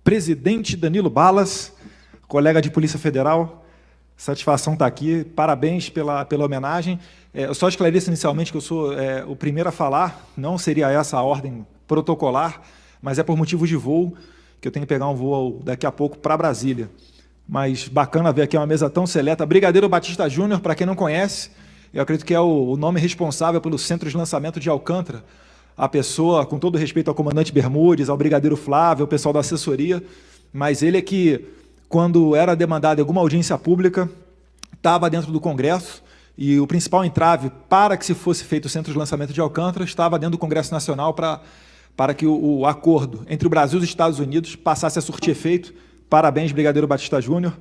presidente Danilo Balas, colega de Polícia Federal, satisfação estar aqui, parabéns pela homenagem. Eu só esclareço inicialmente que eu sou o primeiro a falar, não seria essa a ordem protocolar, mas é por motivos de voo, que eu tenho que pegar um voo daqui a pouco para Brasília. Mas bacana ver aqui uma mesa tão seleta. Brigadeiro Batista Júnior, para quem não conhece, eu acredito que é o nome responsável pelo Centro de Lançamento de Alcântara, a pessoa, com todo respeito ao comandante Bermudes, ao brigadeiro Flávio, ao pessoal da assessoria, mas ele é que, quando era demandada alguma audiência pública, estava dentro do Congresso, e o principal entrave para que se fosse feito o Centro de Lançamento de Alcântara estava dentro do Congresso Nacional para que o acordo entre o Brasil e os Estados Unidos passasse a surtir efeito. Parabéns, Brigadeiro Batista Júnior.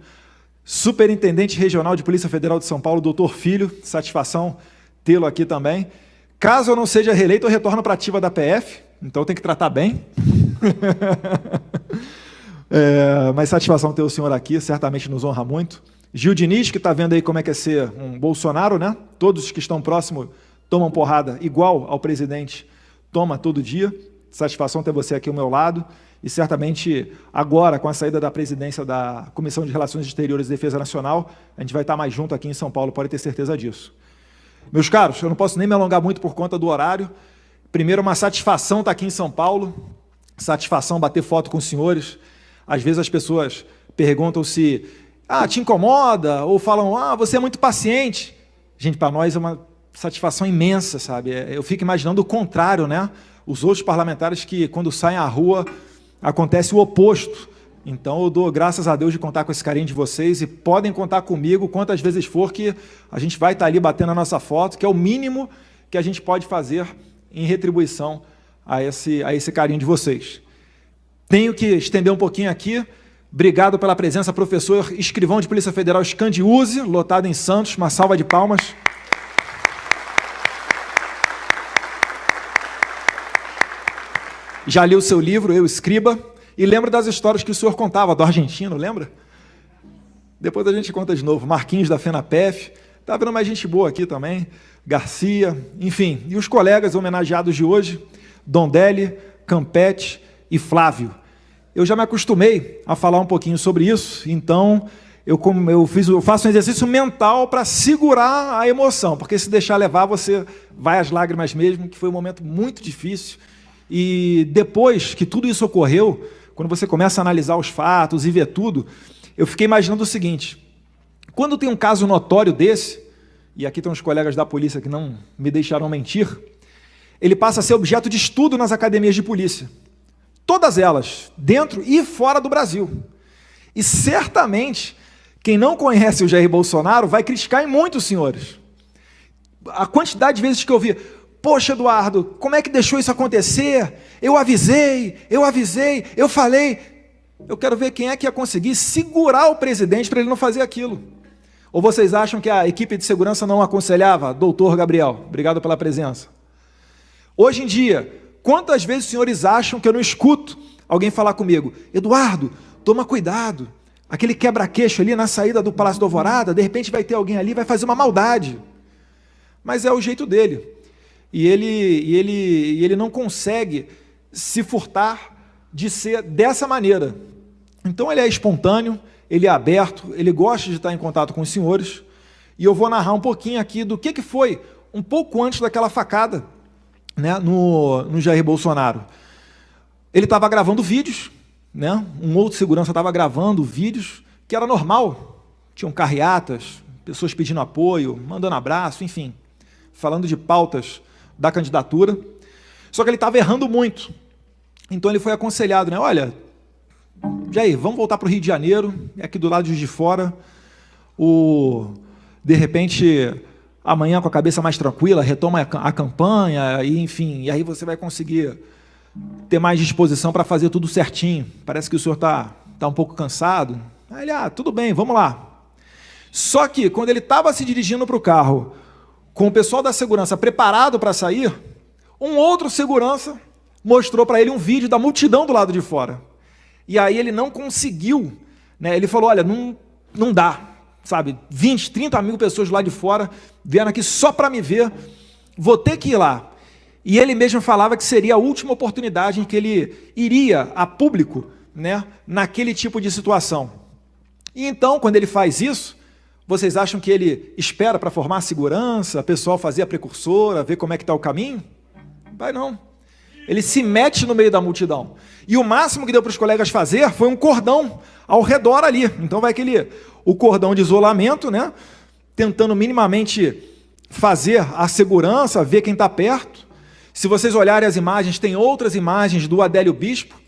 Superintendente Regional de Polícia Federal de São Paulo, doutor Filho, satisfação tê-lo aqui também. Caso eu não seja reeleito, eu retorno para a ativa da PF, então tem que tratar bem. Mas satisfação ter o senhor aqui, certamente nos honra muito. Gil Diniz, que está vendo aí como é que é ser um Bolsonaro, né? Todos que estão próximos tomam porrada igual ao presidente, toma todo dia. Satisfação ter você aqui ao meu lado. E certamente agora, com a saída da presidência da Comissão de Relações Exteriores e Defesa Nacional, a gente vai estar mais junto aqui em São Paulo, pode ter certeza disso. Meus caros, eu não posso nem me alongar muito por conta do horário. Primeiro, uma satisfação estar aqui em São Paulo, satisfação bater foto com os senhores. Às vezes as pessoas perguntam se te incomoda, ou falam, você é muito paciente. Gente, para nós é uma satisfação imensa, sabe? Eu fico imaginando o contrário, né? Os outros parlamentares que, quando saem à rua, acontece o oposto. Então, eu dou graças a Deus de contar com esse carinho de vocês e podem contar comigo quantas vezes for que a gente vai estar ali batendo a nossa foto, que é o mínimo que a gente pode fazer em retribuição a esse carinho de vocês. Tenho que estender um pouquinho aqui. Obrigado pela presença, professor escrivão de Polícia Federal Scandiuzzi, lotado em Santos. Uma salva de palmas. Já li o seu livro, Eu, Escriba, e lembro das histórias que o senhor contava, do argentino, lembra? Depois a gente conta de novo. Marquinhos da FENAPEF, está vendo mais gente boa aqui também, Garcia, enfim. E os colegas homenageados de hoje, Dondelli, Campete e Flávio. Eu já me acostumei a falar um pouquinho sobre isso, então eu faço um exercício mental para segurar a emoção, porque se deixar levar, você vai às lágrimas mesmo, que foi um momento muito difícil. E depois que tudo isso ocorreu, quando você começa a analisar os fatos e ver tudo, eu fiquei imaginando o seguinte: quando tem um caso notório desse, e aqui estão os colegas da polícia que não me deixaram mentir, ele passa a ser objeto de estudo nas academias de polícia. Todas elas, dentro e fora do Brasil. E certamente, quem não conhece o Jair Bolsonaro vai criticar em muito os senhores. A quantidade de vezes que eu vi: poxa, Eduardo, como é que deixou isso acontecer? Eu avisei, eu falei. Eu quero ver quem é que ia conseguir segurar o presidente para ele não fazer aquilo. Ou vocês acham que a equipe de segurança não aconselhava? Doutor Gabriel, obrigado pela presença. Hoje em dia, quantas vezes os senhores acham que eu não escuto alguém falar comigo: Eduardo, toma cuidado, aquele quebra-queixo ali na saída do Palácio do Alvorada, de repente vai ter alguém ali, vai fazer uma maldade. Mas é o jeito dele. E ele não consegue se furtar de ser dessa maneira. Então ele é espontâneo, ele é aberto, ele gosta de estar em contato com os senhores, e eu vou narrar um pouquinho aqui do que foi um pouco antes daquela facada, né, no Jair Bolsonaro. Ele estava gravando vídeos, né, um outro segurança estava gravando vídeos, que era normal, tinham carreatas, pessoas pedindo apoio, mandando abraço, enfim, falando de pautas da candidatura, só que ele estava errando muito. Então ele foi aconselhado, né? Olha, Jair, vamos voltar para o Rio de Janeiro, aqui do lado de fora, de repente, amanhã com a cabeça mais tranquila, retoma a campanha, e enfim, e aí você vai conseguir ter mais disposição para fazer tudo certinho. Parece que o senhor está um pouco cansado. Aí ele, tudo bem, vamos lá. Só que, quando ele estava se dirigindo para o carro, com o pessoal da segurança preparado para sair, um outro segurança mostrou para ele um vídeo da multidão do lado de fora. E aí ele não conseguiu, né? Ele falou: olha, não dá, sabe? 20, 30 mil pessoas lá de fora vieram aqui só para me ver, vou ter que ir lá. E ele mesmo falava que seria a última oportunidade em que ele iria a público né, naquele tipo de situação. E então, quando ele faz isso, vocês acham que ele espera para formar a segurança, o pessoal fazer a precursora, ver como é que está o caminho? Vai não. Ele se mete no meio da multidão. E o máximo que deu para os colegas fazer foi um cordão ao redor ali. Então vai o cordão de isolamento, né, tentando minimamente fazer a segurança, ver quem está perto. Se vocês olharem as imagens, tem outras imagens do Adélio Bispo,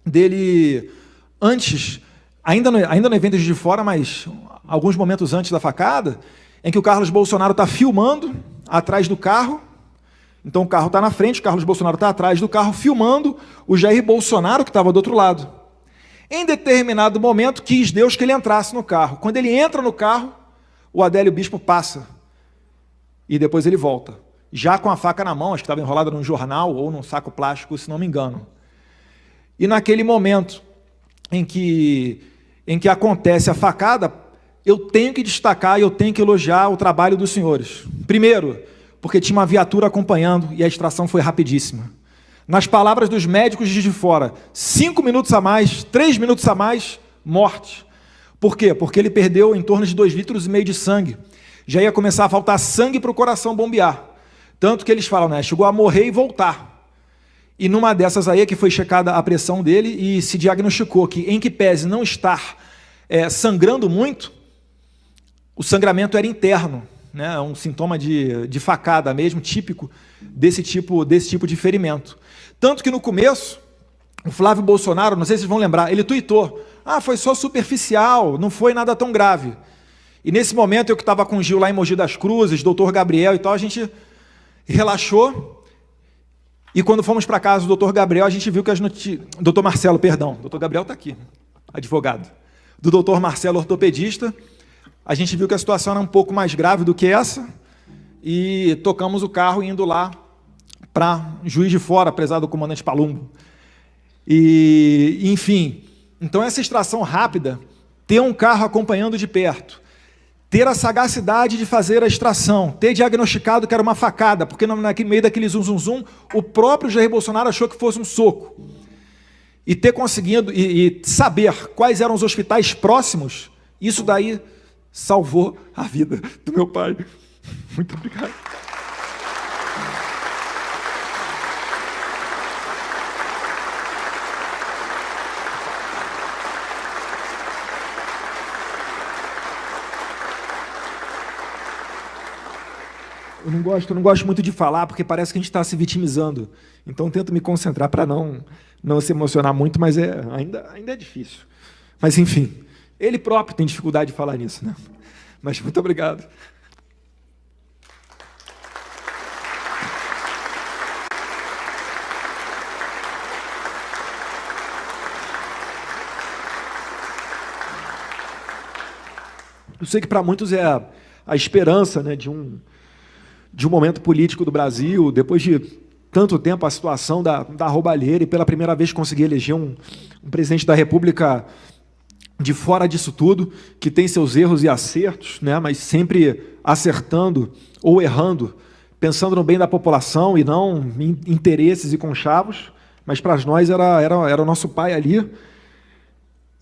dele antes, ainda no evento de fora, mas alguns momentos antes da facada, em que o Carlos Bolsonaro está filmando atrás do carro. Então o carro está na frente, o Carlos Bolsonaro está atrás do carro, filmando o Jair Bolsonaro, que estava do outro lado. Em determinado momento, quis Deus que ele entrasse no carro. Quando ele entra no carro, o Adélio Bispo passa. E depois ele volta. Já com a faca na mão, acho que estava enrolada num jornal ou num saco plástico, se não me engano. E naquele momento em que acontece a facada, eu tenho que destacar e eu tenho que elogiar o trabalho dos senhores. Primeiro, porque tinha uma viatura acompanhando e a extração foi rapidíssima. Nas palavras dos médicos de fora, 5 minutos a mais, 3 minutos a mais, morte. Por quê? Porque ele perdeu em torno de 2,5 litros de sangue. Já ia começar a faltar sangue para o coração bombear. Tanto que eles falam, né, chegou a morrer e voltar. E numa dessas aí é que foi checada a pressão dele e se diagnosticou que, em que pese não estar sangrando muito, o sangramento era interno, né, um sintoma de facada mesmo, típico desse tipo de ferimento. Tanto que no começo, o Flávio Bolsonaro, não sei se vocês vão lembrar, ele tuitou, foi só superficial, não foi nada tão grave. E nesse momento, eu que estava com o Gil lá em Mogi das Cruzes, doutor Gabriel e tal, a gente relaxou. E quando fomos para casa do doutor Gabriel, a gente viu que as notícias... Doutor Marcelo, perdão. Doutor Gabriel está aqui, advogado. Do doutor Marcelo, ortopedista, a gente viu que a situação era um pouco mais grave do que essa e tocamos o carro indo lá para Juiz de Fora, prezado do comandante Palumbo. E, enfim, então essa extração rápida, ter um carro acompanhando de perto, ter a sagacidade de fazer a extração, ter diagnosticado que era uma facada, porque no meio daquele zum, o próprio Jair Bolsonaro achou que fosse um soco. E ter conseguido, e saber quais eram os hospitais próximos, isso daí salvou a vida do meu pai. Muito obrigado. Eu não gosto muito de falar, porque parece que a gente está se vitimizando. Então, tento me concentrar para não se emocionar muito, mas ainda é difícil. Mas, enfim, ele próprio tem dificuldade de falar nisso, né? Mas muito obrigado. Eu sei que para muitos é a esperança, né, de um momento político do Brasil, depois de tanto tempo a situação da roubalheira, e pela primeira vez conseguir eleger um presidente da República de fora disso tudo, que tem seus erros e acertos, né, mas sempre acertando ou errando, pensando no bem da população e não em interesses e conchavos, mas para nós era o nosso pai ali.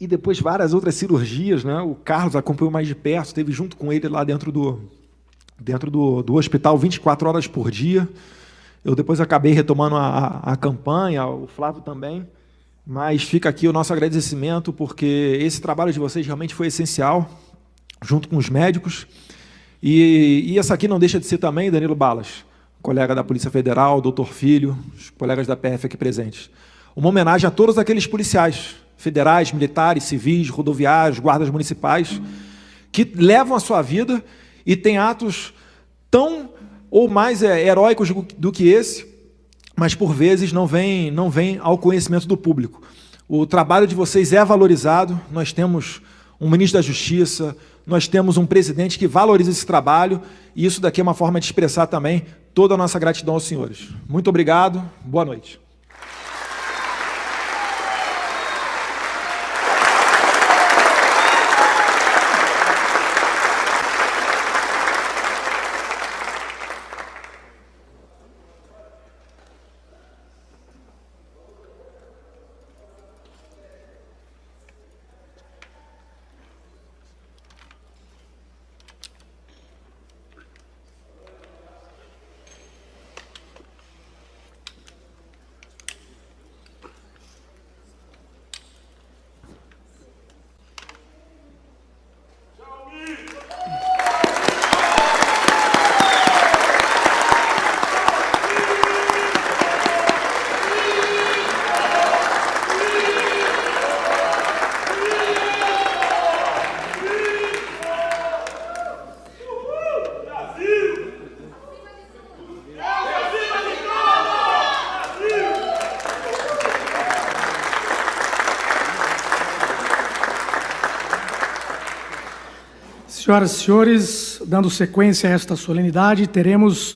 E depois várias outras cirurgias, né? O Carlos acompanhou mais de perto, esteve junto com ele lá dentro do hospital 24 horas por dia. Eu depois acabei retomando a campanha, o Flávio também, mas fica aqui o nosso agradecimento, porque esse trabalho de vocês realmente foi essencial, junto com os médicos. E essa aqui não deixa de ser também, Danilo Balas, colega da Polícia Federal, doutor Filho, os colegas da PF aqui presentes. Uma homenagem a todos aqueles policiais federais, militares, civis, rodoviários, guardas municipais, que levam a sua vida e têm atos tão ou mais heróicos do que esse, mas por vezes não vem ao conhecimento do público. O trabalho de vocês é valorizado, nós temos um ministro da Justiça, nós temos um presidente que valoriza esse trabalho, e isso daqui é uma forma de expressar também toda a nossa gratidão aos senhores. Muito obrigado, boa noite. Senhoras e senhores, dando sequência a esta solenidade, teremos